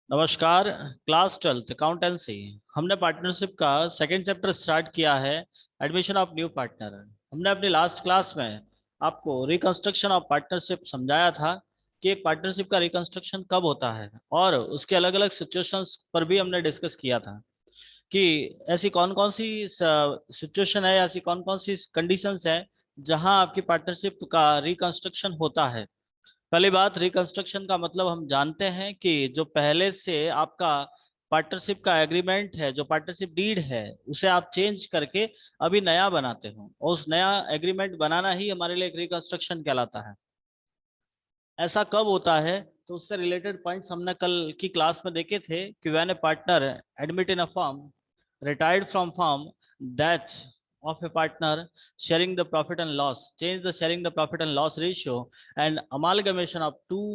नमस्कार। Class 12th accountancy. हमने partnership का सेकंड चैप्टर स्टार्ट किया है, एडमिशन ऑफ न्यू पार्टनर। हमने अपनी लास्ट क्लास में आपको रिकंस्ट्रक्शन ऑफ पार्टनरशिप समझाया था कि एक पार्टनरशिप का रिकंस्ट्रक्शन कब होता है, और उसके अलग अलग सिचुएशंस पर भी हमने डिस्कस किया था कि ऐसी कौन कौन सी सिचुएशन है, ऐसी कौन कौन सी कंडीशंस हैं जहां आपकी पार्टनरशिप का रिकंस्ट्रक्शन होता है। पहली बात, रिकंस्ट्रक्शन का मतलब हम जानते हैं कि जो पहले से आपका पार्टनरशिप का एग्रीमेंट है, जो पार्टनरशिप डीड है, उसे आप चेंज करके अभी नया बनाते हो, और उस नया एग्रीमेंट बनाना ही हमारे लिए एक रिकंस्ट्रक्शन कहलाता है। ऐसा कब होता है, तो उससे रिलेटेड पॉइंट्स हमने कल की क्लास में देखे थे कि when A partner admit in a firm, retired from firm, that of a partner sharing the profit and loss, change the sharing the profit and loss ratio and amalgamation of two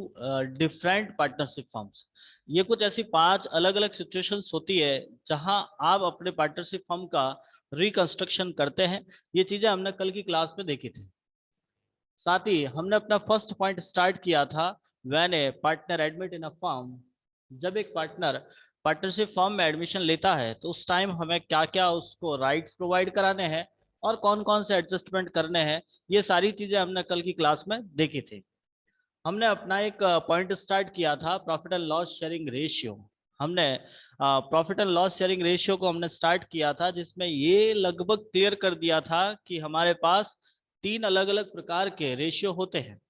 different partnership firms। ये कुछ ऐसी 5 अलग अलग situations होती है जहां आप अपने पार्टनरशिप फर्म का रिकंस्ट्रक्शन करते हैं। ये चीजें हमने कल की क्लास में देखी थी। साथ ही हमने अपना फर्स्ट पॉइंट स्टार्ट किया था, when A partner admit in a firm. जब एक पार्टनर पार्टनरशिप फर्म में एडमिशन लेता है तो उस टाइम हमें क्या क्या उसको राइट्स प्रोवाइड कराने हैं और कौन कौन से एडजस्टमेंट करने हैं, ये सारी चीजें हमने कल की क्लास में देखी थी। हमने अपना एक पॉइंट स्टार्ट किया था, profit and loss sharing ratio. हमने profit and loss sharing ratio को हमने स्टार्ट किया था, जिसमें ये लगभग क्लियर कर दिया था कि हमारे पास 3 अलग अलग प्रकार के रेशियो होते हैं,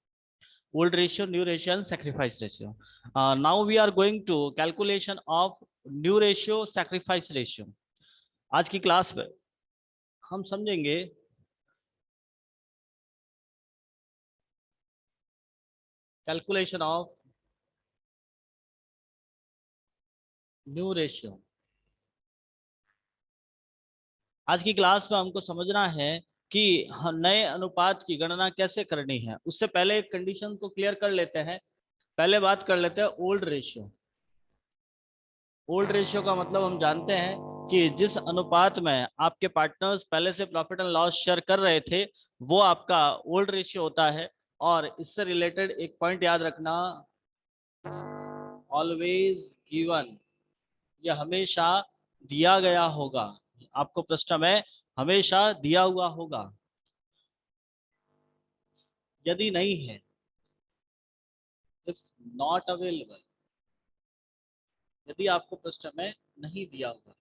old ratio, new ratio and sacrifice ratio. Now we are going to calculation of new ratio, sacrifice ratio. आज की क्लास में हम समझेंगे कैलकुलेशन ऑफ न्यू रेशियो। आज की क्लास में हमको समझना है कि नए अनुपात की गणना कैसे करनी है। उससे पहले एक कंडीशन को क्लियर कर लेते हैं। पहले बात कर लेते हैं ओल्ड रेशियो। ओल्ड रेशियो का मतलब हम जानते हैं कि जिस अनुपात में आपके पार्टनर्स पहले से प्रॉफिट एंड लॉस शेयर कर रहे थे, वो आपका ओल्ड रेशियो होता है। और इससे रिलेटेड एक पॉइंट याद रखना, ऑलवेज गिवन, यह हमेशा दिया गया होगा। आपको प्रश्न में हमेशा दिया हुआ होगा। यदि नहीं है, इफ नॉट अवेलेबल, यदि आपको प्रश्न में नहीं दिया हुआ।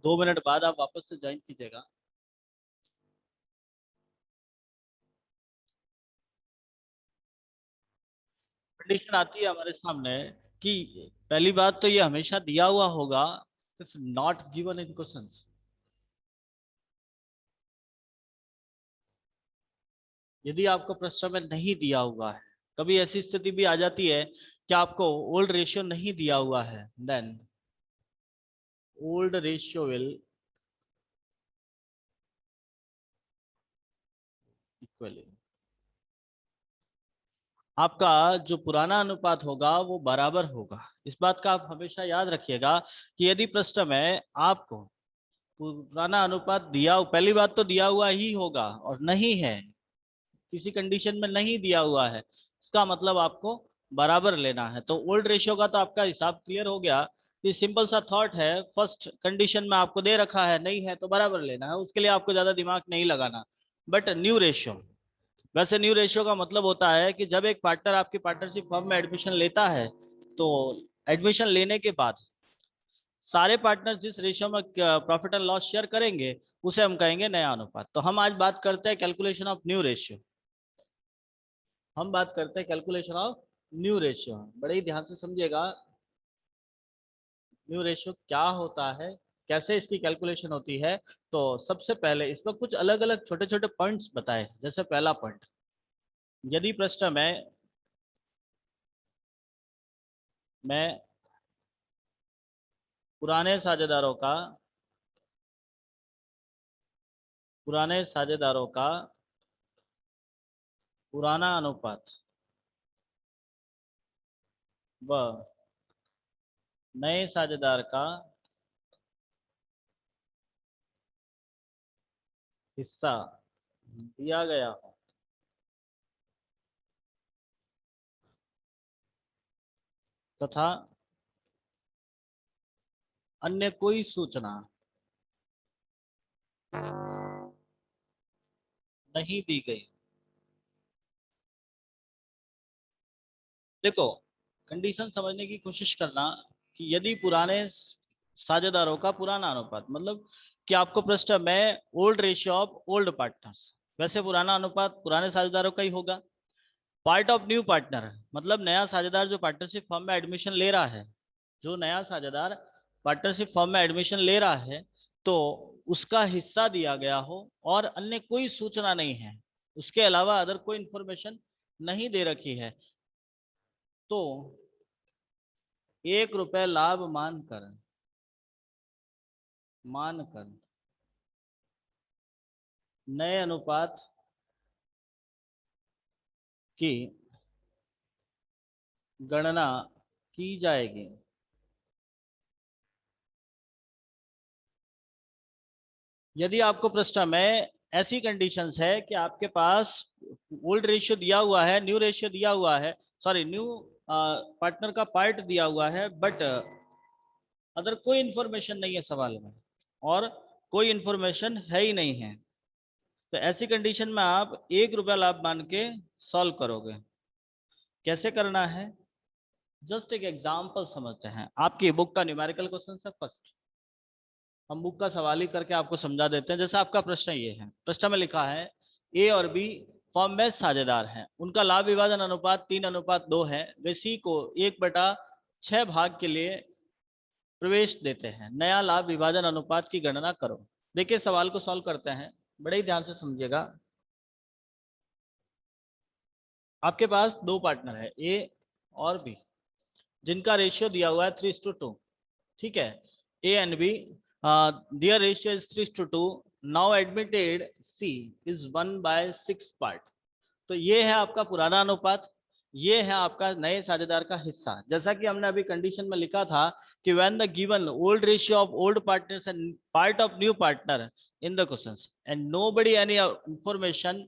2 मिनट बाद आप वापस से ज्वाइन कीजिएगा। कंडीशन आती है हमारे सामने कि पहली बात तो ये हमेशा दिया हुआ होगा, if not given in question. यदि आपको प्रश्न में नहीं दिया हुआ है, कभी ऐसी स्थिति भी आ जाती है कि आपको ओल्ड रेशियो नहीं दिया हुआ है, then old ratio will equally, आपका जो पुराना अनुपात होगा वो बराबर होगा। इस बात का आप हमेशा याद रखिएगा कि यदि प्रश्न में आपको पुराना अनुपात दिया, पहली बात तो दिया हुआ ही होगा, और नहीं है, किसी कंडीशन में नहीं दिया हुआ है, इसका मतलब आपको बराबर लेना है। तो ओल्ड रेशियो का तो आपका हिसाब क्लियर हो गया कि सिंपल सा थॉट है, फर्स्ट कंडीशन में आपको दे रखा है, नहीं है तो बराबर लेना है, उसके लिए आपको ज्यादा दिमाग नहीं लगाना। बट न्यू रेशियो, वैसे न्यू रेशियो का मतलब होता है कि जब एक पार्टनर आपकी पार्टनरशिप फर्म में एडमिशन लेता है, तो एडमिशन लेने के बाद सारे पार्टनर जिस रेशियो में प्रॉफिट एंड लॉस शेयर करेंगे, उसे हम कहेंगे नया अनुपात। तो हम आज बात करते हैं कैलकुलेशन ऑफ न्यू रेशियो। हम बात करते हैं कैलकुलेशन ऑफ न्यू रेशियो। बड़े ही ध्यान से समझिएगा, न्यू रेशियो क्या होता है, कैसे इसकी कैलकुलेशन होती है। तो सबसे पहले इसमें कुछ अलग अलग छोटे छोटे पॉइंट्स बताए। जैसे पहला पॉइंट, यदि प्रश्न में मैं पुराने साझेदारों का पुराने साझेदारों का पुराना अनुपात व नए साझेदार का हिस्सा दिया गया हो, तथा अन्य कोई सूचना नहीं दी गई। देखो, कंडीशन समझने की कोशिश करना कि यदि पुराने साझेदारों का पुराना अनुपात, मतलब कि आपको प्रश्न में old ratio of old partners, वैसे पुराना अनुपात पुराने साझेदारों का ही होगा। पार्ट ऑफ न्यू पार्टनर, मतलब नया साझेदार जो पार्टनरशिप फॉर्म में एडमिशन ले रहा है, जो नया साझेदार पार्टनरशिप फॉर्म में एडमिशन ले रहा है, तो उसका हिस्सा दिया गया हो और अन्य कोई सूचना नहीं है, उसके अलावा अदर कोई इंफॉर्मेशन नहीं दे रखी है, तो 1 रुपए लाभ मानकर नए अनुपात की गणना की जाएगी। यदि आपको प्रश्न में ऐसी कंडीशंस है कि आपके पास ओल्ड रेशियो दिया हुआ है, न्यू रेशियो दिया हुआ है, सॉरी न्यू पार्टनर का पार्ट दिया हुआ है, बट अदर कोई इंफॉर्मेशन नहीं है सवाल में, और कोई इंफॉर्मेशन है ही नहीं है, तो ऐसी कंडीशन में आप 1 रुपया लाभ मान के सॉल्व करोगे। कैसे करना है, जस्ट एक एग्जाम्पल समझते हैं। आपकी बुक का न्यूमेरिकल क्वेश्चन है फर्स्ट, हम बुक का सवाल ही करके आपको समझा देते हैं। जैसे आपका प्रश्न ये है, प्रश्न में लिखा है ए और बी फॉर्म में साझेदार हैं, उनका लाभ विभाजन अनुपात 3:2 है, वे सी को 1/6 भाग के लिए प्रवेश देते हैं, नया लाभ विभाजन अनुपात की गणना करो। देखिए सवाल को सॉल्व करते हैं, बड़े ही ध्यान से समझिएगा। आपके पास दो पार्टनर है ए और बी, जिनका रेशियो दिया हुआ है 3:2, ठीक है। A and B, their ratio is 3:2, now admitted C is 1/6 part। तो ये है आपका पुराना अनुपात, ये है आपका नए साझेदार का हिस्सा। जैसा कि हमने अभी कंडीशन में लिखा था कि when the given old ratio of old partners and part of new partner in the questions and nobody any information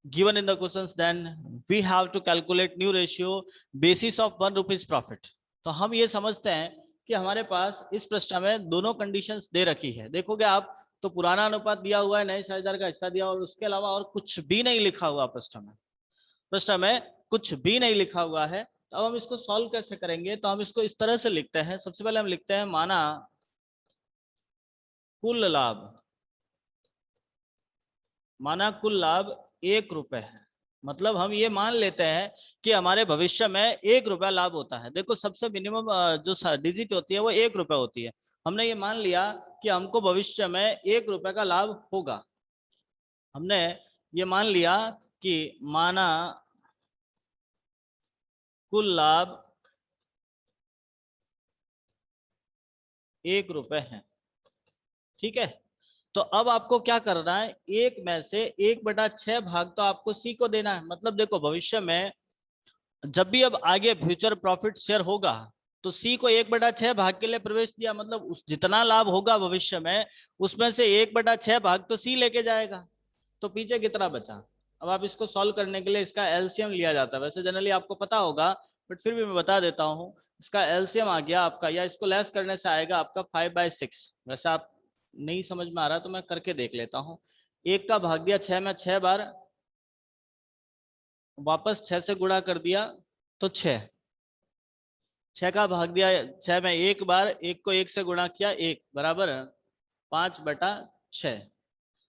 given in the questions, then we have to calculate new ratio basis of 1 rupees profit। तो हम ये समझते हैं कि हमारे पास इस प्रश्न में दोनों कंडीशंस दे रखी है। देखोगे आप तो पुराना अनुपात दिया हुआ है, नए साझेदार का हिस्सा दिया, और उसके अलावा और कुछ भी नहीं लिखा हुआ प्रश्न में कुछ भी नहीं लिखा हुआ है। तो अब हम इसको सॉल्व कैसे करेंगे, तो हम इसको इस तरह से लिखते हैं। सबसे पहले हम लिखते हैं माना कुल लाभ 1 रुपए है, मतलब हम ये मान लेते हैं कि हमारे भविष्य में 1 रुपया लाभ होता है। देखो सबसे मिनिमम जो डिजिट होती है वो 1 रुपया होती है। हमने ये मान लिया कि हमको भविष्य में 1 रुपये का लाभ होगा। हमने ये मान लिया कि माना कुल लाभ 1 रुपये है, ठीक है। तो अब आपको क्या करना है, 1 में से 1/6 भाग तो आपको सी को देना है। मतलब देखो भविष्य में जब भी अब आगे फ्यूचर प्रॉफिट शेयर होगा तो सी को 1/6 भाग के लिए प्रवेश दिया, मतलब उस जितना लाभ होगा भविष्य में उसमें से 1/6 भाग तो सी लेके जाएगा। तो पीछे कितना बचा। अब आप इसको सॉल्व करने के लिए इसका एलसीएम लिया जाता है, वैसे जनरली आपको पता होगा बट फिर भी मैं बता देता हूँ। इसका एलसीएम आ गया आपका, या इसको लेस करने से आएगा आपका 5/6। वैसे आप नहीं समझ में आ रहा तो मैं करके देख लेता हूँ। 1 का भाग दिया 6 में 6 बार, वापस 6 से गुणा कर दिया तो 6 का भाग दिया 6 में 1 बार, 1 को 1 से गुणा किया 1 बराबर 5/6।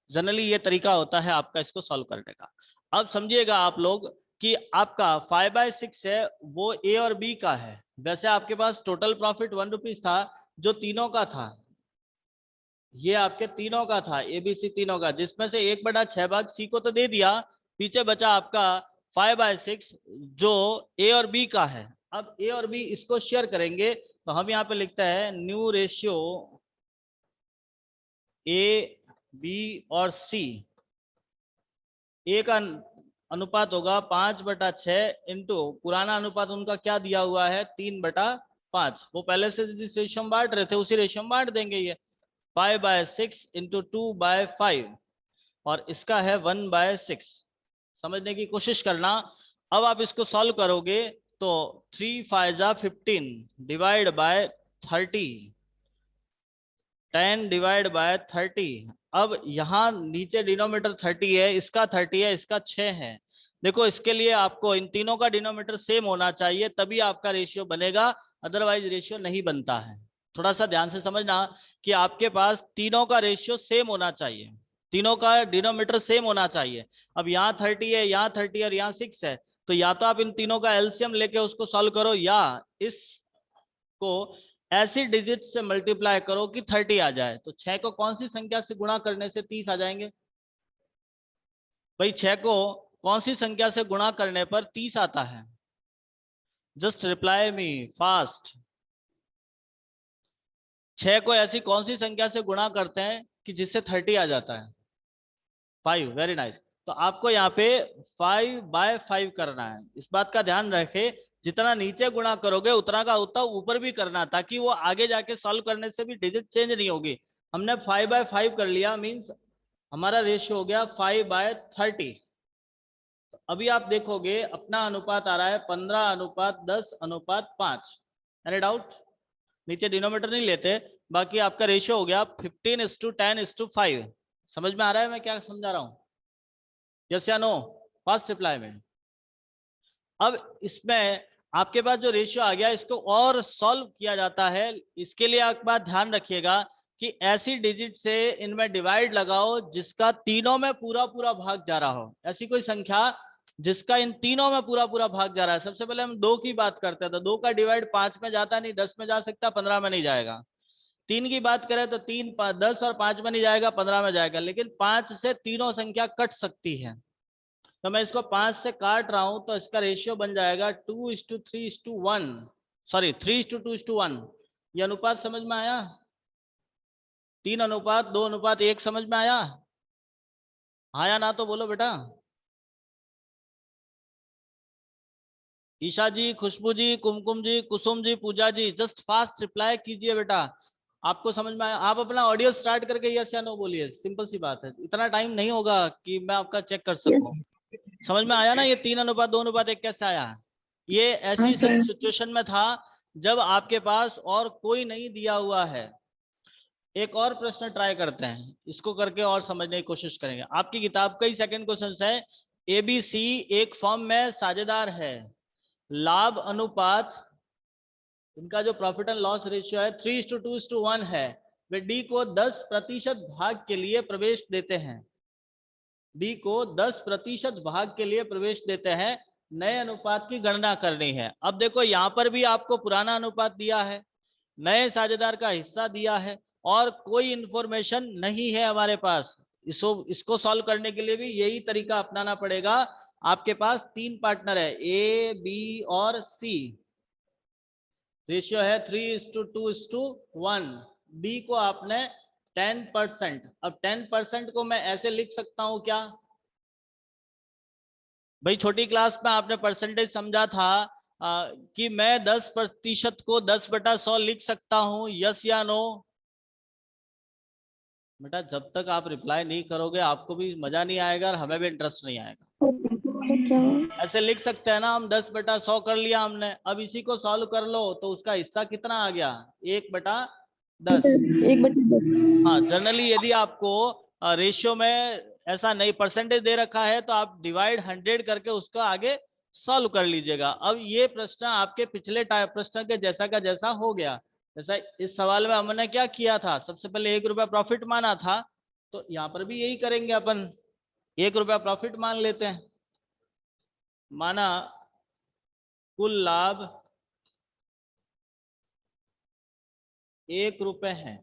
जनरली ये तरीका होता है आपका इसको सॉल्व करने का। अब समझिएगा आप लोग कि आपका 5/6 है वो ए और बी का है। वैसे आपके पास टोटल प्रॉफिट 1 रुपीज था जो तीनों का था, ये आपके तीनों का था, एबीसी तीनों का, जिसमें से 1/6 भाग सी को तो दे दिया, पीछे बचा आपका 5/6 जो ए और बी का है। अब ए और बी इसको शेयर करेंगे तो हम यहाँ पे लिखते हैं न्यू रेशियो ए बी और सी। ए का अनुपात होगा 5/6 इंटू पुराना अनुपात उनका क्या दिया हुआ है 3/5। वो पहले से जिस रेशियो में बांट रहे थे उसी रेशियो में बांट देंगे। ये 5/6 इंटू 2/5 और इसका है 1/6। समझने की कोशिश करना। अब आप इसको सॉल्व करोगे तो 3 5 जा 15 डिवाइड बाय 30, 10 डिवाइड बाय 30। अब यहाँ नीचे डिनोमिनेटर 30 है, इसका 30 है, इसका 6 है। देखो इसके लिए आपको इन तीनों का डिनोमिनेटर सेम होना चाहिए, तभी आपका रेशियो बनेगा, अदरवाइज रेशियो नहीं बनता है। थोड़ा सा ध्यान से समझना कि आपके पास तीनों का रेशियो सेम होना चाहिए, तीनों का डिनोमिनेटर सेम होना चाहिए। अब यहाँ 30 है, यहाँ 30 और यहाँ 6 है, तो या तो आप इन तीनों का एलसीएम लेके उसको सॉल्व करो, या इसको ऐसी डिजिट से मल्टीप्लाई करो कि 30 आ जाए। तो 6 को कौन सी संख्या से गुणा करने से 30 आ जाएंगे? भाई 6 को कौन सी संख्या से गुणा करने पर 30 आता है? Just reply me fast. 6 को ऐसी कौन सी संख्या से गुणा करते हैं कि जिससे 30 आ जाता है? 5। Very nice. तो आपको यहाँ पे 5/5 करना है। इस बात का ध्यान रखे, जितना नीचे गुणा करोगे उतना का उतना ऊपर भी करना, ताकि वो आगे जाके सॉल्व करने से भी डिजिट चेंज नहीं होगी। हमने 5/5 कर लिया, मीन्स हमारा रेशियो हो गया 5/30। अभी आप देखोगे अपना अनुपात आ रहा है 15:10:5। Any doubt? नीचे डिनोमिनेटर नहीं लेते, बाकी आपका रेशियो हो गया 15:10:5। समझ में आ रहा है मैं क्या समझा रहा हूं? यस या नो? फर्स्ट रिप्लाई में। अब इसमें आपके पास जो रेशियो आ गया, इसको और सॉल्व किया जाता है। इसके लिए एक बात ध्यान रखिएगा कि ऐसी डिजिट से इनमें डिवाइड लगाओ जिसका तीनों में पूरा पूरा भाग जा रहा हो। ऐसी कोई संख्या जिसका इन तीनों में पूरा पूरा भाग जा रहा है। सबसे पहले हम 2 की बात करते हैं, तो 2 का डिवाइड 5 में जाता नहीं, 10 में जा सकता, 15 में नहीं जाएगा। 3 की बात करें तो 3 10 और 5 में नहीं जाएगा, 15 में जाएगा। लेकिन 5 से तीनों संख्या कट सकती है, तो मैं इसको 5 से काट रहा हूं, तो इसका रेशियो बन जाएगा 2:3:1। सॉरी 3:2:1। ये अनुपात समझ में आया? 3:2:1 समझ में आया? हाँ या ना तो बोलो बेटा। ईशा जी, खुशबू जी, कुमकुम जी, कुसुम जी, पूजा जी, जस्ट फास्ट रिप्लाई कीजिए बेटा। आपको समझ में आया? आप अपना ऑडियो स्टार्ट करके यस या नो बोलिए, सिंपल सी बात है। इतना टाइम नहीं होगा कि मैं आपका चेक कर सकूं। समझ में आया ना? ये 3:2:1 कैसे आया? ये ऐसी सिचुएशन में था जब आपके पास और कोई नहीं दिया हुआ है। एक और प्रश्न ट्राई करते हैं, इसको करके और समझने की कोशिश करेंगे। आपकी किताब का ही सेकंड क्वेश्चन है, ABC एक फर्म में साझेदार है, लाभ अनुपात इनका जो प्रॉफिट एंड लॉस रेशियो है 3:2:1 है। वे डी को 10% भाग के लिए प्रवेश देते हैं, डी को 10% भाग के लिए प्रवेश देते हैं। नए अनुपात की गणना करनी है। अब देखो यहाँ पर भी आपको पुराना अनुपात दिया है, नए साझेदार का हिस्सा दिया है, और कोई इंफॉर्मेशन नहीं है हमारे पास। इसको सॉल्व करने के लिए भी यही तरीका अपनाना पड़ेगा। आपके पास 3 पार्टनर है, A, B और C। रेशियो है 3:2:1। डी को आपने 10%। अब 10% को मैं ऐसे लिख सकता हूं क्या? भाई छोटी क्लास में आपने परसेंटेज समझा था कि मैं 10% को 10/100 लिख सकता हूं, यस या नो? बेटा जब तक आप रिप्लाई नहीं करोगे आपको भी मजा नहीं आएगा और हमें भी इंटरेस्ट नहीं आएगा। ऐसे लिख सकते हैं ना हम, 10/100 कर लिया हमने। अब इसी को सॉल्व कर लो, तो उसका हिस्सा कितना आ गया? 1/10। 1/10। हाँ, जनरली यदि आपको रेशियो में ऐसा नहीं परसेंटेज दे रखा है तो आप डिवाइड 100 करके उसका आगे सॉल्व कर लीजिएगा। अब ये प्रश्न आपके पिछले प्रश्न के जैसा का जैसा हो गया। जैसा इस सवाल में हमने क्या किया था, सबसे पहले 1 रुपया प्रॉफिट माना था, तो यहाँ पर भी यही करेंगे अपन। 1 रुपया प्रॉफिट मान लेते हैं। माना कुल लाभ 1 रुपये है,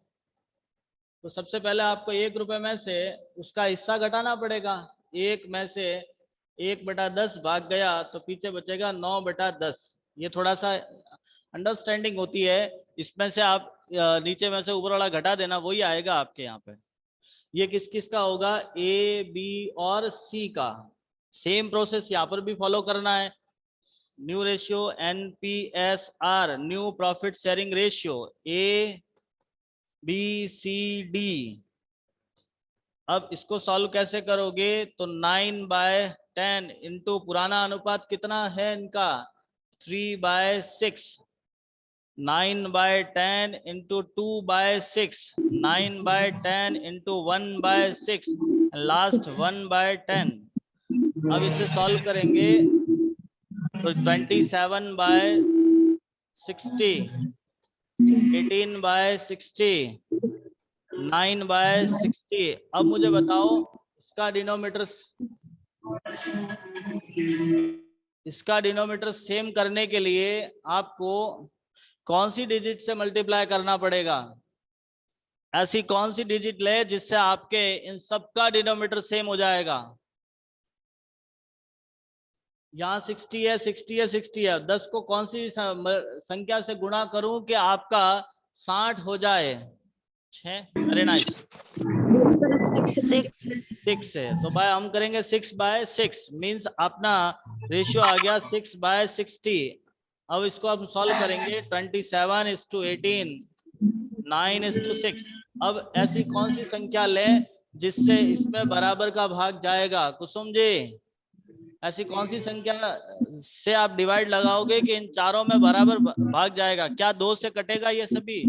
तो सबसे पहले आपको 1 रुपये में से उसका हिस्सा घटाना पड़ेगा। 1 में से 1/10 भाग गया तो पीछे बचेगा 9/10। ये थोड़ा सा अंडरस्टैंडिंग होती है, इसमें से आप नीचे में से ऊपर वाला घटा देना, वही आएगा आपके यहाँ पे। ये किस किस का होगा? A, B और C का। सेम प्रोसेस यहाँ पर भी फॉलो करना है। New ratio NPSR, new profit sharing ratio, ABCD। अब इसको सॉल्व कैसे करोगे? तो 9/10 इंटू पुराना अनुपात कितना है इनका? 3/6, 9/10 into 2/6, 9/10 into 1/6, लास्ट 1/10। अब इसे सॉल्व करेंगे तो 27/60, 18/60, 9/60। अब मुझे बताओ इसका डिनोमिनेटर सेम करने के लिए आपको कौन सी डिजिट से मल्टीप्लाई करना पड़ेगा? ऐसी कौन सी डिजिट ले जिससे आपके इन सबका डिनोमिनेटर सेम हो जाएगा? यहाँ 60 है, 60 है, 60 है, 10 को कौन सी संख्या से गुणा करूं कि आपका 60 हो जाए? 6। Very nice. 6 है तो भाई हम करेंगे 6/6, मीन्स अपना रेशियो आ गया 6/60। अब इसको हम सॉल्व करेंगे 27:18, 9:6। अब ऐसी कौन सी संख्या लें जिससे इसमें बराबर का भाग जाएगा? कुसुम जी, ऐसी कौन सी संख्या से आप डिवाइड लगाओगे कि इन चारों में बराबर भाग जाएगा? क्या 2 से कटेगा ये सभी?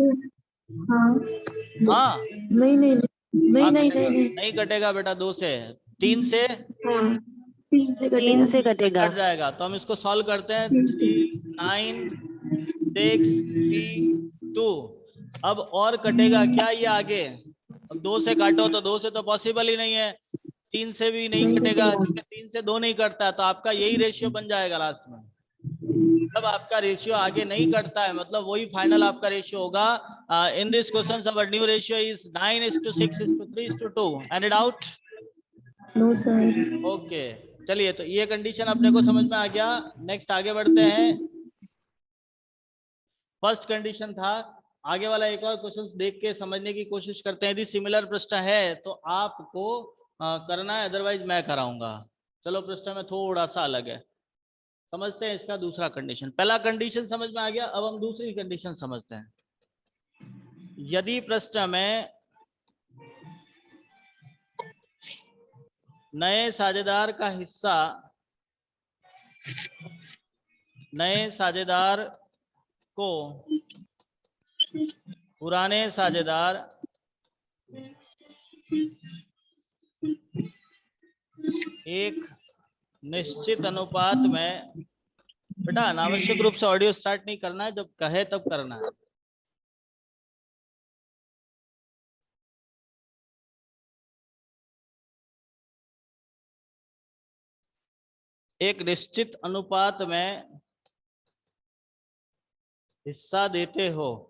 हाँ नहीं नहीं नहीं हाँ, नहीं कटेगा। नहीं नहीं कटेगा बेटा 2 से। 3 से? हाँ 3 से कटेगा। कट जाएगा। तो हम इसको सॉल्व करते हैं। 3, 9, 6, 3, 2। अब और कटेगा क्या ये आगे? अब 2 से काटो तो 2 से तो पॉसिबल ही नहीं है, 3 से भी नहीं कटेगा क्योंकि 3 से 2 नहीं कटता, तो आपका यही रेशियो बन जाएगा लास्ट में। जब आपका रेशियो आगे नहीं कटता है मतलब वही फाइनल आपका रेशियो होगा। In this question our new ratio is 9:6:3:2। Any doubt? No sir. Okay, चलिए तो ये कंडीशन अपने को समझ में आ गया। नेक्स्ट आगे बढ़ते हैं। फर्स्ट कंडीशन था, आगे वाला एक और क्वेश्चन देख के समझने की कोशिश करते हैं। यदि सिमिलर प्रश्न है तो आपको करना है, अदरवाइज मैं कराऊंगा। चलो प्रश्न में थोड़ा सा अलग है, समझते हैं इसका दूसरा कंडीशन। पहला कंडीशन समझ में आ गया, अब हम दूसरी कंडीशन समझते हैं। यदि प्रश्न में नए साझेदार का हिस्सा नए साझेदार को पुराने साझेदार एक निश्चित अनुपात में, बेटा अनावश्यक रूप से ऑडियो स्टार्ट नहीं करना है, जब कहे तब करना है। एक निश्चित अनुपात में हिस्सा देते हो।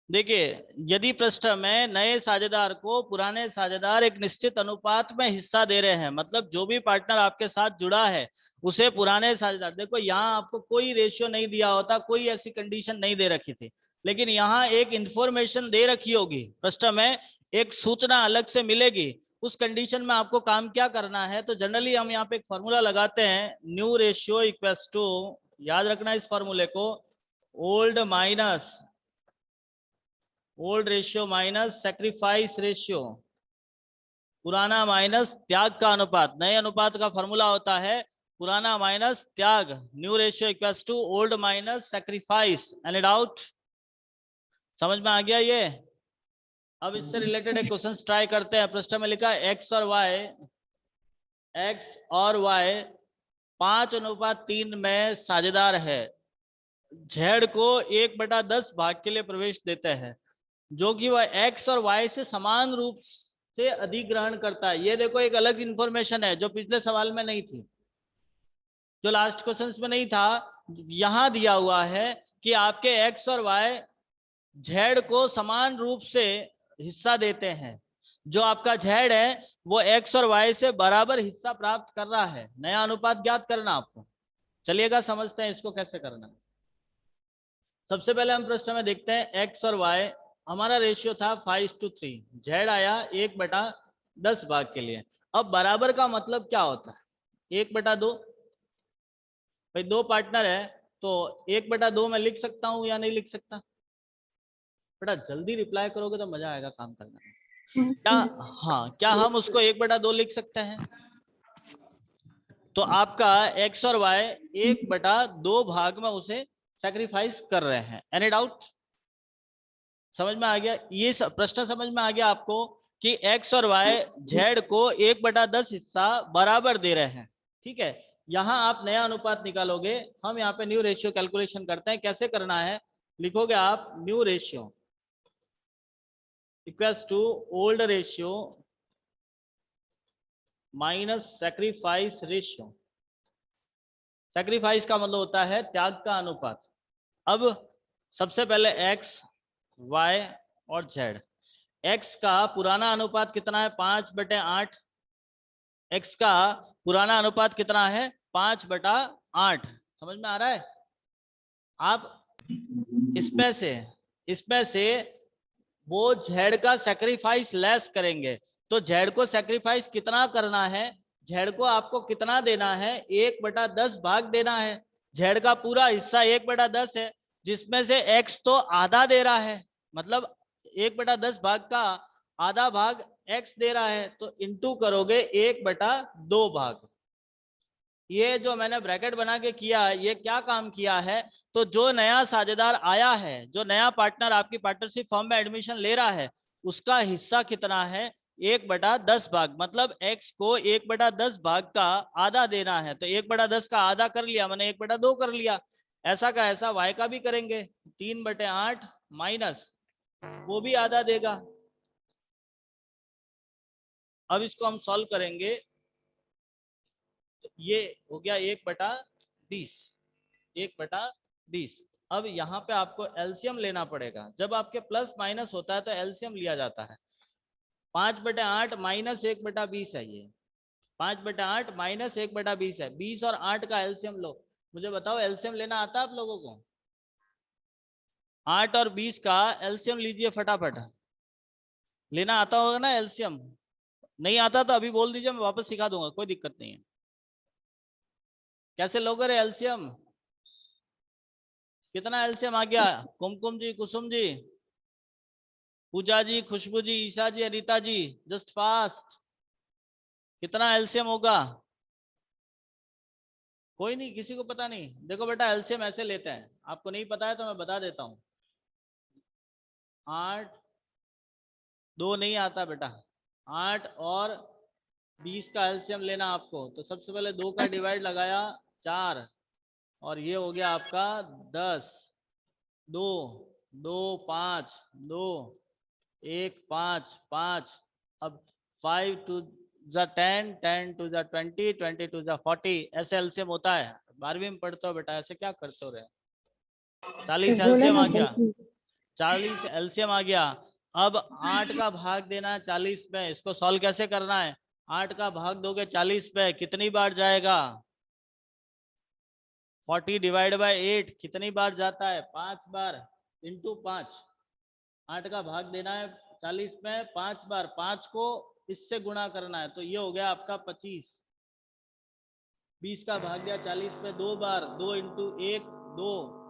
देखिए, यदि प्रश्न में नए साझेदार को पुराने साझेदार एक निश्चित अनुपात में हिस्सा दे रहे हैं, मतलब जो भी पार्टनर आपके साथ जुड़ा है उसे पुराने साझेदार, देखो यहाँ आपको कोई रेशियो नहीं दिया होता, कोई ऐसी कंडीशन नहीं दे रखी थी, लेकिन यहाँ एक इंफॉर्मेशन दे रखी होगी, प्रश्न में एक सूचना अलग से मिलेगी। उस कंडीशन में आपको काम क्या करना है? तो जनरली हम यहाँ पे एक फॉर्मूला लगाते हैं, न्यू रेशियो इक्वल्स टू, याद रखना इस फॉर्मूले को, old ratio minus sacrifice ratio, पुराना माइनस त्याग का अनुपात। नए अनुपात का फॉर्मूला होता है पुराना माइनस त्याग, new ratio equals to old minus sacrifice. Any doubt? समझ में आ गया ये? अब इससे रिलेटेड एक क्वेश्चन ट्राई करते हैं। प्रश्न में लिखा है एक्स और वाई 5:3 में साझेदार है, जेड को 1/10 भाग के लिए प्रवेश देते हैं, जो कि वह एक्स और वाई से समान रूप से अधिग्रहण करता है। ये देखो एक अलग इंफॉर्मेशन है जो पिछले सवाल में नहीं थी, जो लास्ट क्वेश्चन में नहीं था, यहां दिया हुआ है कि आपके एक्स और वाई जेड को समान रूप से हिस्सा देते हैं। जो आपका जेड है वो एक्स और वाई से बराबर हिस्सा प्राप्त कर रहा है। नया अनुपात ज्ञात करना आपको। चलिएगा समझते हैं इसको कैसे करना है। सबसे पहले हम प्रश्न में देखते हैं एक्स और वाई, हमारा रेशियो था 5:3, जेड आया 1/10 भाग के लिए। अब बराबर का मतलब क्या होता है? 1/2। भाई दो पार्टनर है तो 1/2 में लिख सकता हूं या नहीं लिख सकता? बेटा जल्दी रिप्लाई करोगे तो मजा आएगा काम करने में। क्या हाँ, क्या हम उसको 1/2 लिख सकते हैं? तो आपका x और y 1/2 भाग में उसे सैक्रिफाइस कर रहे हैं। Any doubt? समझ में आ गया? ये प्रश्न समझ में आ गया आपको कि x और y z को 1/10 हिस्सा बराबर दे रहे हैं। ठीक है, यहां आप नया अनुपात निकालोगे। हम यहाँ पे न्यू रेशियो कैलकुलेशन करते हैं। कैसे करना है, लिखोगे आप new ratio equals to old ratio minus sacrifice ratio. Sacrifice का मतलब होता है त्याग का अनुपात। अब सबसे पहले x, y और z। x का पुराना अनुपात कितना है? 5/8। x का पुराना अनुपात कितना है? 5/8। समझ में आ रहा है? आप इसमें से वो z का सैक्रिफाइस लेस करेंगे। तो z को सैक्रिफाइस कितना करना है? z को आपको कितना देना है? 1/10 भाग देना है। z का पूरा हिस्सा 1/10 है, जिसमें से x तो आधा दे रहा है, मतलब 1/10 भाग का आधा भाग x दे रहा है, तो इंटू करोगे 1/2 भाग। ये जो मैंने ब्रैकेट बना के किया है, ये क्या काम किया है? तो जो नया साझेदार आया है, जो नया पार्टनर आपकी पार्टनरशिप फॉर्म में एडमिशन ले रहा है, उसका हिस्सा कितना है? 1/10 भाग। मतलब x को 1/10 भाग का आधा देना है, तो 1/10 का आधा कर लिया, मैंने 1/2 कर लिया। ऐसा का ऐसा y का भी करेंगे। 3/8 माइनस वो भी आधा देगा। अब इसको हम सॉल्व करेंगे, ये हो गया 1/20। 1/20। अब यहाँ पे आपको एलसीएम लेना पड़ेगा। जब आपके प्लस माइनस होता है तो एलसीएम लिया जाता है। 5/8 माइनस 1/20 है ये। 5/8 माइनस 1/20 है। 20 और 8 का एलसीएम लो। मुझे बताओ, एलसीएम लेना आता है आप लोगों को? 8 और 20 का एलसीएम लीजिए फटाफट। लेना आता होगा ना एलसीएम? नहीं आता तो अभी बोल दीजिए, मैं वापस सिखा दूंगा, कोई दिक्कत नहीं है। कैसे लोगे रे एलसीएम? कितना एलसीएम आ गया? कुमकुम जी, कुसुम जी, पूजा जी, खुशबू जी, ईशा जी, अनीता जी, जस्ट फास्ट। कितना एलसीएम होगा? कोई नहीं, किसी को पता नहीं? देखो बेटा, एलसीएम ऐसे लेते हैं, आपको नहीं पता है तो मैं बता देता हूँ। 8, 2 नहीं आता बेटा। 8 और 20 का एलसीएम लेना आपको। तो सबसे पहले 2 का डिवाइड लगाया 4, और ये हो गया आपका 10। 2, 2, 5, 2, 1, 5, 5। अब 5 to the 10, 10 to the 20, 20 to the 40। ऐसे एलसीएम होता है। 12वीं में पढ़ते हो बेटा, ऐसे क्या करते हो रे? 40 एलसीएम आ गया। 40 एलसीएम आ गया। अब 8 का भाग देना है 40 में। इसको सॉल्व कैसे करना है? 8 का भाग दोगे 40 पे, कितनी बार जाएगा? 40 डिवाइड बाय 8 कितनी बार जाता है? 5 बार। इंटू 5। 8 का भाग देना है 40 में 5 बार। 5 को इससे गुणा करना है, तो ये हो गया आपका 25। 20 का भाग दिया 40 में 2 बार। 2 इंटू 1 2।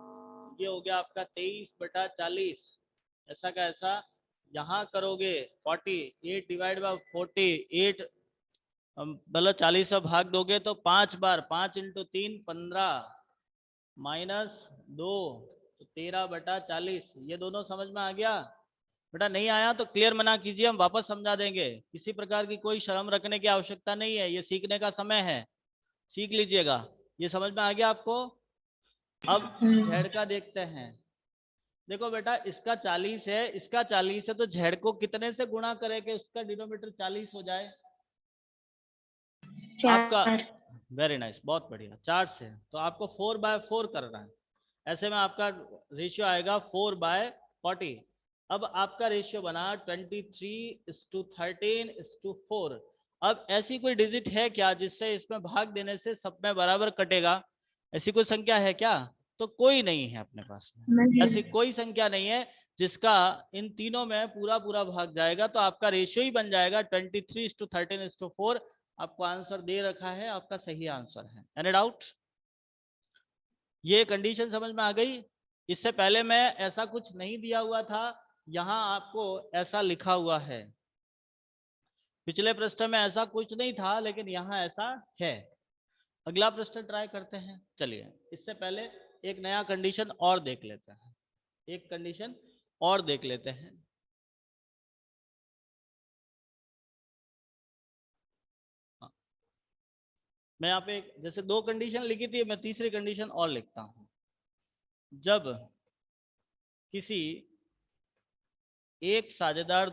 ये हो गया आपका 23/40। ऐसा का ऐसा यहाँ करोगे 40। 8 डिवाइड बाय 40। 8 मतलब 40 में भाग दोगे तो 5 बार। 5 इंटू 3 15 माइनस 2, तो 13/40। ये दोनों समझ में आ गया? बेटा नहीं आया तो क्लियर मना कीजिए, हम वापस समझा देंगे। किसी प्रकार की कोई शर्म रखने की आवश्यकता नहीं है, ये सीखने का समय है, सीख लीजिएगा। ये समझ में आ गया आपको? अब z का देखते हैं। देखो बेटा, इसका 40 है, इसका 40 है, तो z को कितने से गुणा करें कि उसका डिनोमिनेटर 40 हो जाए? आपका 4। वेरी नाइस, बहुत बढ़िया। 4 से तो आपको 4/4 करना है। ऐसे में आपका रेशियो आएगा 4/40। अब आपका रेशियो बना 23:13:4। अब ऐसी कोई डिजिट है क्या जिससे इसमें भाग देने से सब में बराबर कटेगा? ऐसी कोई संख्या है क्या? तो कोई नहीं है अपने पास में। ऐसी कोई संख्या नहीं है जिसका इन तीनों में पूरा पूरा भाग जाएगा। तो आपका रेशियो ही बन जाएगा 23:13:4। आपको आंसर दे रखा है, आपका सही आंसर है। Any doubt? ये कंडीशन समझ में आ गई? इससे पहले मैं ऐसा कुछ नहीं दिया हुआ था, यहाँ आपको ऐसा लिखा हुआ है। पिछले प्रश्न में ऐसा कुछ नहीं था, लेकिन यहाँ ऐसा है। अगला प्रश्न ट्राई करते हैं। चलिए, इससे पहले एक नया कंडीशन और देख लेते हैं, एक कंडीशन और देख लेते हैं। हाँ, मैं यहाँ पे जैसे 2 कंडीशन लिखी थी, मैं तीसरी कंडीशन और लिखता हूं। जब किसी एक साझेदार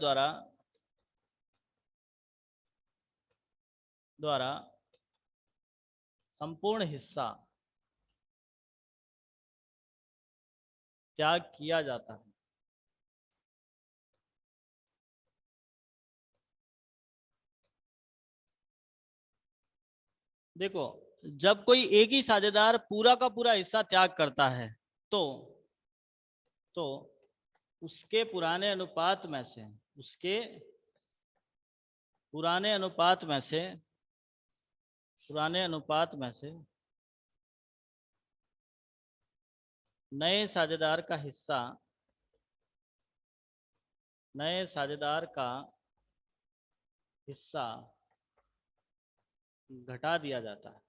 द्वारा संपूर्ण हिस्सा त्याग किया जाता है, देखो, जब कोई एक ही साझेदार पूरा का पूरा हिस्सा त्याग करता है तो उसके पुराने अनुपात में से नए साझेदार का हिस्सा घटा दिया जाता है।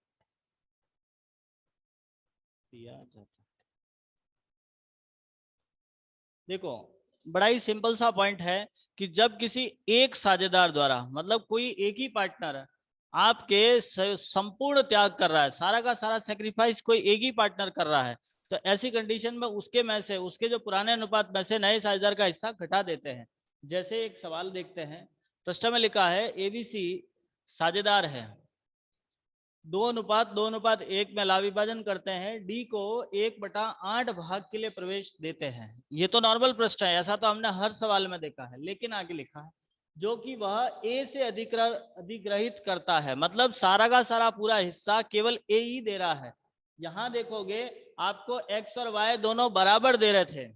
देखो, बड़ा ही सिंपल सा पॉइंट है कि जब किसी एक साझेदार द्वारा, मतलब कोई एक ही पार्टनर आपके संपूर्ण त्याग कर रहा है, सारा का सारा सेक्रीफाइस कोई एक ही पार्टनर कर रहा है, तो ऐसी कंडीशन में उसके जो पुराने अनुपात में से नए साझेदार का हिस्सा घटा देते हैं। जैसे एक सवाल देखते हैं, प्रश्न में लिखा है एबीसी साझेदार है, 2:1 में लाभ विभाजन करते हैं, डी को 1/8 भाग के लिए प्रवेश देते हैं। ये तो नॉर्मल प्रश्न है, ऐसा तो हमने हर सवाल में देखा है, लेकिन आगे लिखा है जो कि वह ए से अधिग्रहित करता है, मतलब सारा का सारा पूरा हिस्सा केवल ए ही दे रहा है। यहां देखोगे आपको एक्स और वाई दोनों बराबर दे रहे थे,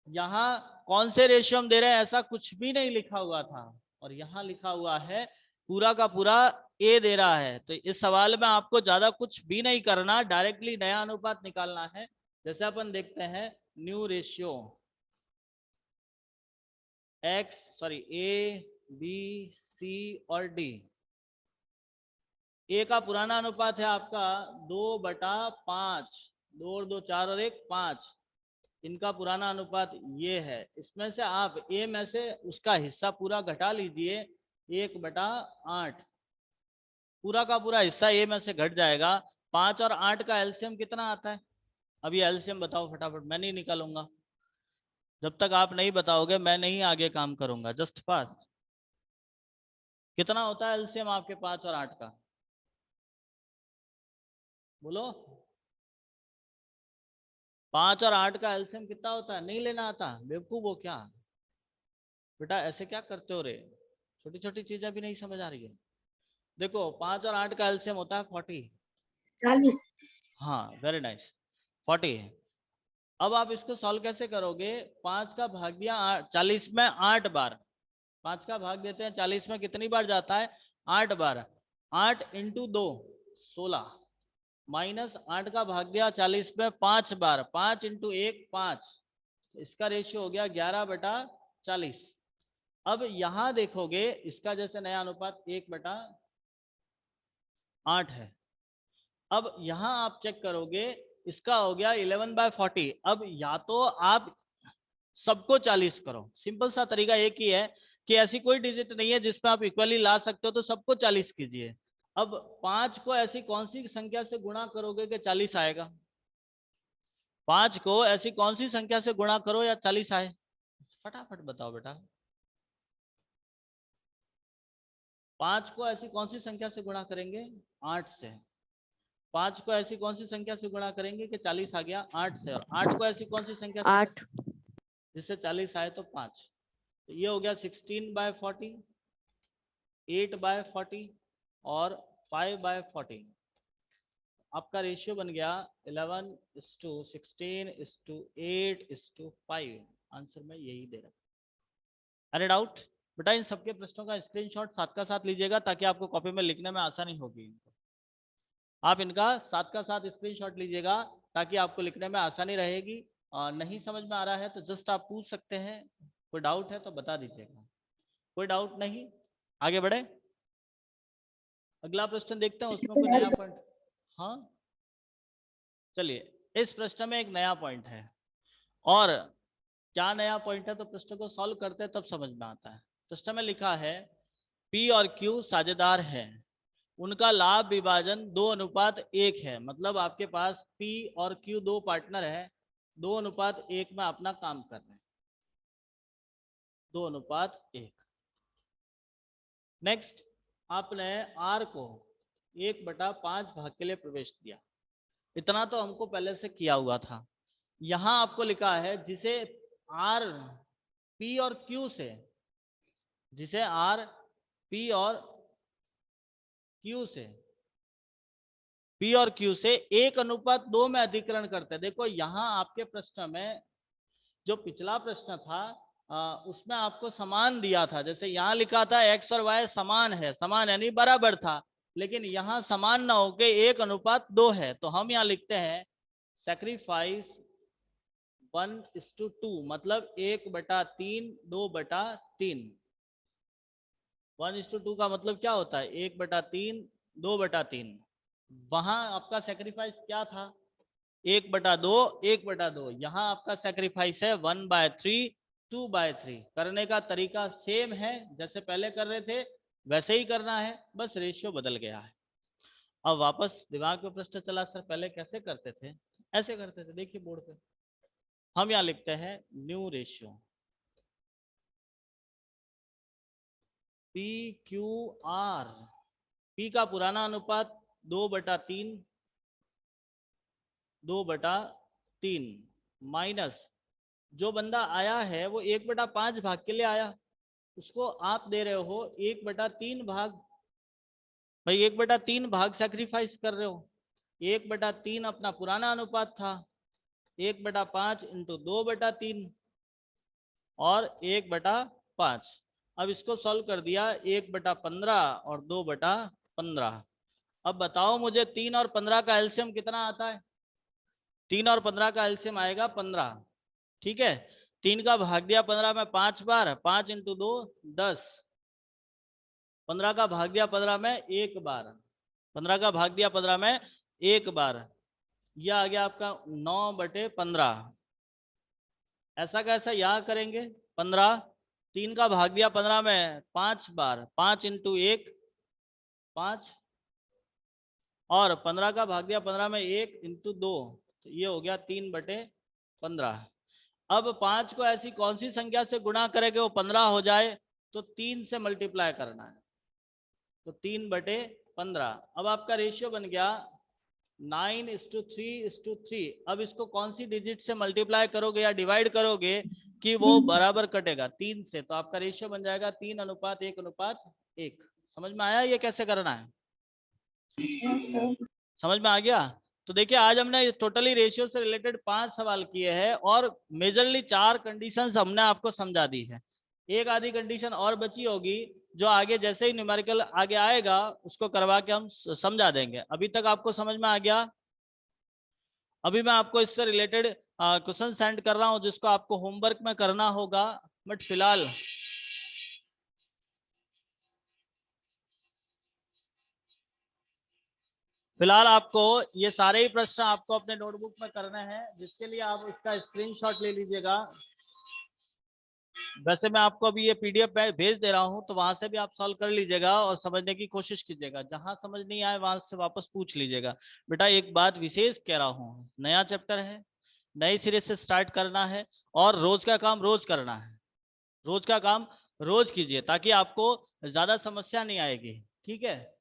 यहाँ कौन से रेशियो में दे रहे हैं ऐसा कुछ भी नहीं लिखा हुआ था, और यहाँ लिखा हुआ है पूरा का पूरा ए दे रहा है। तो इस सवाल में आपको ज्यादा कुछ भी नहीं करना, डायरेक्टली नया अनुपात निकालना है। जैसे अपन देखते हैं new ratio A B C और डी। ए का पुराना अनुपात है आपका 2/5, 2 और 2 4 और 1 5, इनका पुराना अनुपात ये है। इसमें से आप ए में से उसका हिस्सा पूरा घटा लीजिए, 1/8, पूरा का पूरा हिस्सा ए में से घट जाएगा। 5 और 8 का एलसीएम कितना आता है? अभी एलसीएम बताओ फटाफट, मैं नहीं निकालूंगा जब तक आप नहीं बताओगे, मैं नहीं आगे काम करूंगा, जस्ट फास्ट। कितना होता है एलसीएम आपके 5 और 8 का? बोलो, 5 और 8 का एलसीएम कितना होता है? नहीं लेना आता? बेवकूफ हो क्या बेटा, ऐसे क्या करते हो रे? छोटी छोटी चीजें भी नहीं समझ आ रही है। देखो 5 और 8 का एलसीएम होता है 40। हाँ, वेरी नाइस, 40 है। अब आप इसको सॉल्व कैसे करोगे? 5 का भाग दिया 40 में 8 बार, 5 का भाग देते हैं 40 में, कितनी बार जाता है? 8 बार। 8 इंटू 2 16, माइनस 8 का भाग दिया 40 में 5 बार, 5 इंटू 1 5, इसका रेशियो हो गया 11/40। अब यहां देखोगे इसका जैसे नया अनुपात 1/8 है। अब यहां आप चेक करोगे इसका हो गया 11/40। अब या तो आप सबको 40 करो, सिंपल सा तरीका एक ही है कि ऐसी कोई डिजिट नहीं है जिसपे आप इक्वली ला सकते हो, तो सबको 40 कीजिए। अब 5 को ऐसी कौन सी संख्या से गुणा करोगे कि 40 आएगा? 5 को ऐसी कौन सी संख्या से गुणा करो या 40 आए? फटाफट बताओ बेटा। 5 को ऐसी कौन सी संख्या से गुणा करेंगे? 8 से। 5 को ऐसी कौन सी संख्या से गुणा करेंगे कि 40 आ गया? 8 से। और 8 को ऐसी कौन सी संख्या से? 8। जिससे 40 आए तो 5। तो ये हो गया 16/40, 8/40 और 5/40। आपका रेशियो बन गया 11:16:8:5। आंसर में यही दे रहा है। अरे डाउट बेटा, इन सबके प्रश्नों का स्क्रीनशॉट साथ का साथ लीजिएगा ताकि आपको कॉपी में लिखने में आसानी होगी। आप इनका साथ का साथ स्क्रीनशॉट लीजिएगा ताकि आपको लिखने में आसानी रहेगी। नहीं समझ में आ रहा है तो जस्ट आप पूछ सकते हैं, कोई डाउट है तो बता दीजिएगा। कोई डाउट नहीं, आगे बढ़े। अगला प्रश्न देखते हैं, उसमें कोई नया पॉइंट। हाँ चलिए, इस प्रश्न में एक नया पॉइंट है, और क्या नया पॉइंट है तो प्रश्न को सॉल्व करते हैं तब समझ में आता है। प्रश्न में लिखा है P और Q साझेदार हैं, उनका लाभ विभाजन 2:1 है। मतलब आपके पास P और Q दो पार्टनर है, 2:1 में अपना काम कर रहे हैं, 2:1। नेक्स्ट, आपने R को 1/5 भाग के लिए प्रवेश दिया। इतना तो हमको पहले से किया हुआ था। यहाँ आपको लिखा है जिसे R P और Q से, जिसे R P और Q से, P और Q से 1:2 में अधिकरण करते हैं। देखो यहाँ आपके प्रश्न में, जो पिछला प्रश्न था उसमें आपको समान दिया था। जैसे यहाँ लिखा था x और y समान है, समान यानी बराबर था, लेकिन यहाँ समान ना होके 1:2 है। तो हम यहाँ लिखते हैं सैक्रिफाइस 1:2, मतलब 1/3 2/3। 1:2 का मतलब क्या होता है? 1/3 2/3। वहां आपका सेक्रीफाइस क्या था? 1/2 1/2। यहाँ आपका सेक्रीफाइस है 1/3 2/3। करने का तरीका सेम है, जैसे पहले कर रहे थे वैसे ही करना है, बस रेशियो बदल गया है। अब वापस दिमाग में प्रश्न चला, सर पहले कैसे करते थे? ऐसे करते थे, देखिए बोर्ड पे हम यहाँ लिखते हैं न्यू रेशियो PQR। P का पुराना अनुपात 2/3 2/3 माइनस जो बंदा आया है वो 1/5 भाग के लिए आया, उसको आप दे रहे हो 1/3 भाग। भाई 1/3 भाग सैक्रिफाइस कर रहे हो। 1/3 अपना पुराना अनुपात था, 1/5 इंटू 2/3 और 1/5। अब इसको सॉल्व कर दिया, 1/15 और 2/15। अब बताओ मुझे 3 और 15 का एलसीएम कितना आता है? 3 और 15 का एलसीएम आएगा 15। ठीक है, 3 का भाग दिया 15 में 5 बार, 5 इंटू 2 10। 15 का भाग दिया 15 में 1 बार, 15 का भाग दिया 15 में 1 बार। यह आ गया आपका 9/15। ऐसा कैसा यहाँ करेंगे? 15, 3 का भाग दिया 15 में 5 बार, 5 इंटू 1 5, और 15 का भाग दिया 15 में 1 इंटू 2, तो ये हो गया 3/15। अब 5 को ऐसी कौन सी संख्या से गुणा करेंगे वो 15 हो जाए? तो 3 से मल्टीप्लाई करना है, तो 3/15। अब आपका रेशियो बन गया 9:3:3। अब इसको कौन सी डिजिट से मल्टीप्लाई करोगे या डिवाइड करोगे कि वो बराबर कटेगा? 3 से। तो आपका रेशियो बन जाएगा 3:1:1। समझ में आया ये कैसे करना है? समझ में आ गया? तो देखिए आज हमने टोटली रेशियो से रिलेटेड 5 सवाल किए हैं और मेजरली 4 कंडीशंस हमने आपको समझा दी है। एक आधी कंडीशन और बची होगी जो आगे जैसे ही न्यूमेरिकल आगे आएगा उसको करवा के हम समझा देंगे। अभी तक आपको समझ में आ गया? अभी मैं आपको इससे रिलेटेड क्वेश्चन सेंड कर रहा हूं जिसको आपको होमवर्क में करना होगा, बट फिलहाल आपको ये सारे ही प्रश्न आपको अपने नोटबुक में करने हैं, जिसके लिए आप इसका स्क्रीनशॉट ले लीजिएगा। वैसे मैं आपको अभी ये पीडीएफ भेज दे रहा हूं, तो वहां से भी आप सॉल्व कर लीजिएगा और समझने की कोशिश कीजिएगा। जहां समझ नहीं आए वहां से वापस पूछ लीजिएगा। बेटा एक बात विशेष कह रहा हूँ, नया चैप्टर है, नए सिरे से स्टार्ट करना है और रोज का काम रोज करना है। रोज का काम रोज कीजिए ताकि आपको ज्यादा समस्या नहीं आएगी। ठीक है?